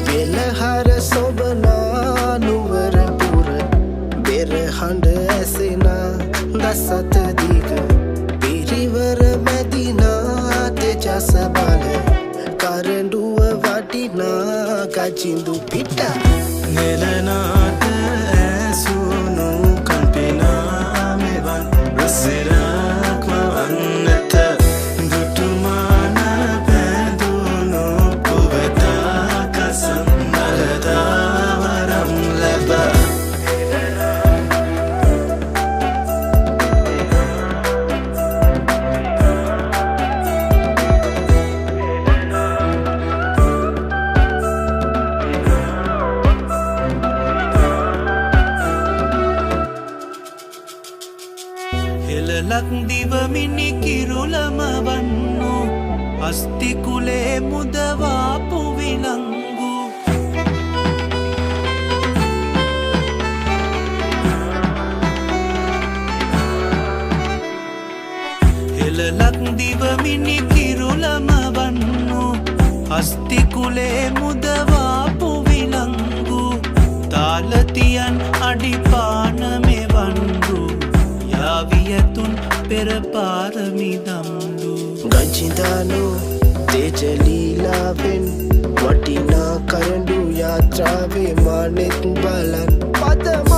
පෙළහර සොබනා නුවර පුර බෙරහඬ ඇසෙනා දසත දිග පිරිවර මැදිනා තෙජස බල කරඬුව වටිනා ගජිඳු පිට නෙලනාට ඇසුණු කම්පිනා මෙවන් රසිරක්ම වන්නත දුටුමාන බැඳුණු පුවතා කසම් නලදා වරම් ලැබ හෙළලක් දිවමිනි කිරුළම වන්නු අස්තිකුලේ මුදවාපු විලංගු හෙළලක් දිවමිනි කිරුළම වන්නු අස්තිකුලේ මුදවාපු විලංගු තාලතියන් අඩිපාන මෙවන්දු යාවියතුන් පෙර පාරමිදම්දු ගජිදානු තේජලීලාවෙන් වටිනා කරඬු යාත්‍රාවේ මානෙත් බලන් පදම